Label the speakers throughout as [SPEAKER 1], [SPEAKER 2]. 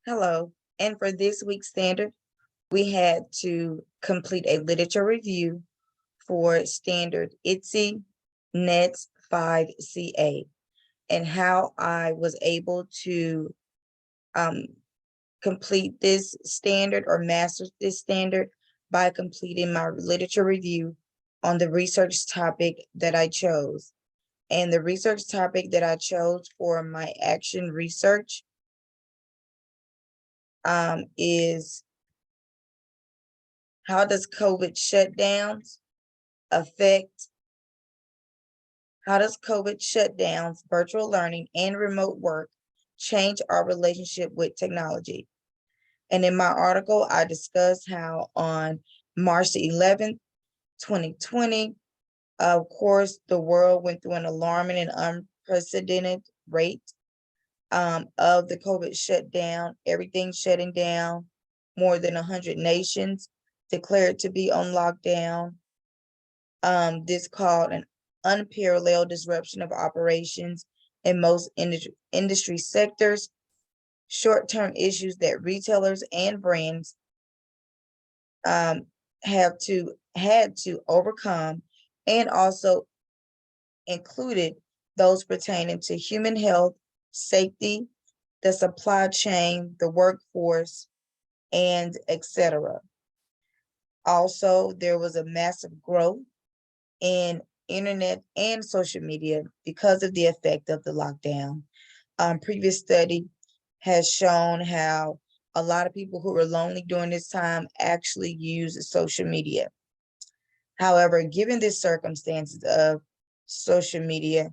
[SPEAKER 1] Hello. And for this week's standard, we had to complete a literature review for standard ITSE NETS 5CA and how I was able to um, complete this standard or master this standard by completing my literature review on the research topic that I chose. And the research topic that I chose for my action research is how does COVID shutdowns affect, how does COVID shutdowns, virtual learning, and remote work change our relationship with technology? And in my article, I discussed how on March the 11th, 2020, of course, the world went through an alarming and unprecedented rate of the COVID shutdown, everything shutting down. More than 100 nations declared to be on lockdown. This caused an unparalleled disruption of operations in most industry sectors, short-term issues that retailers and brands had to overcome, and also included those pertaining to human health, safety, the supply chain, the workforce, and etc. Also, there was a massive growth in internet and social media because of the effect of the lockdown. Previous study has shown how a lot of people who were lonely during this time actually use social media. However, given the circumstances of social media,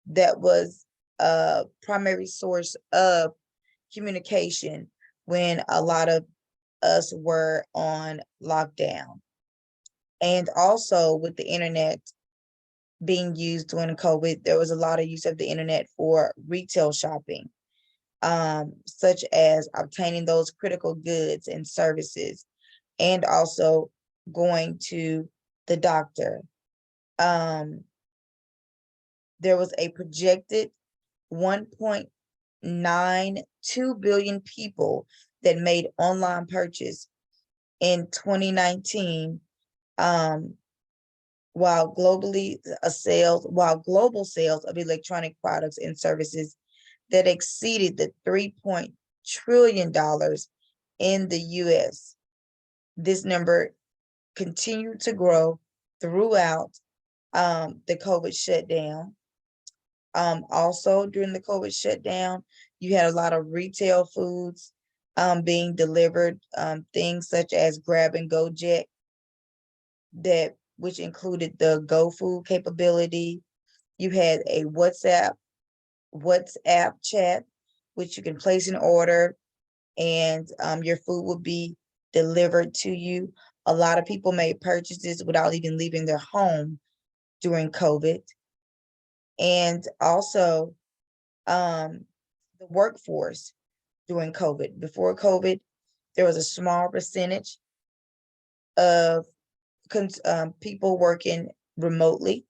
[SPEAKER 1] that was a primary source of communication when a lot of us were on lockdown. And also with the internet being used during COVID, there was a lot of use of the internet for retail shopping, such as obtaining those critical goods and services, and also going to the doctor. There was a projected 1.92 billion people that made online purchase in 2019, while global sales of electronic products and services that exceeded the $3 trillion in the US. This number continued to grow throughout the COVID shutdown. Also during the COVID shutdown, you had a lot of retail foods being delivered, things such as Grab and Go Jet, which included the GoFood capability. You had a WhatsApp chat, which you can place an order and your food will be delivered to you. A lot of people made purchases without even leaving their home during COVID. And also the workforce during COVID. Before COVID, there was a small percentage of people working remotely.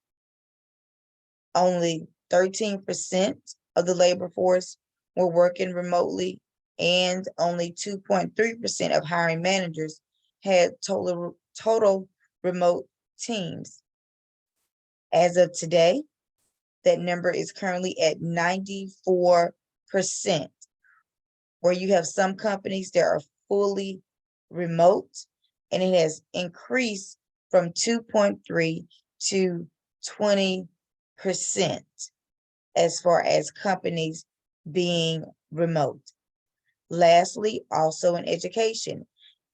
[SPEAKER 1] Only 13% of the labor force were working remotely, and only 2.3% of hiring managers had total remote teams. As of today, that number is currently at 94%, where you have some companies that are fully remote, and it has increased from 2.3 to 20% as far as companies being remote. Lastly, also in education,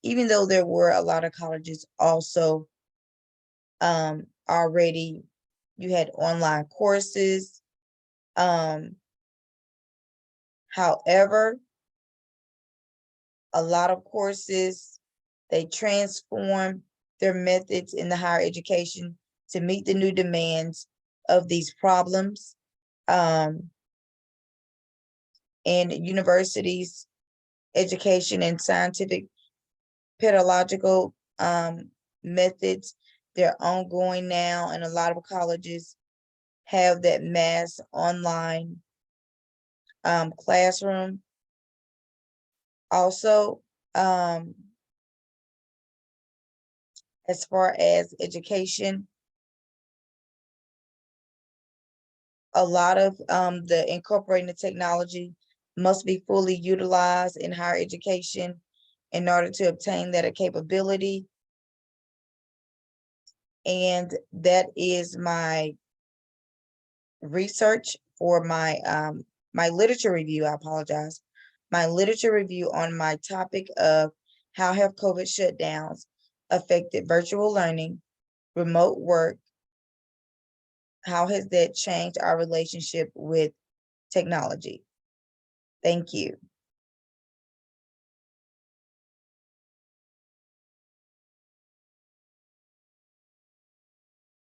[SPEAKER 1] even though there were a lot of colleges also already, you had online courses. However, a lot of courses, they transform their methods in the higher education to meet the new demands of these problems. In universities, education and scientific pedagogical methods, they're ongoing now, and a lot of colleges have that mass online classroom. Also, as far as education, a lot of the incorporating the technology must be fully utilized in higher education in order to obtain that capability. And that is my research for my literature review. I apologize. My literature review on my topic of how have COVID shutdowns affected virtual learning, remote work, how has that changed our relationship with technology? Thank you.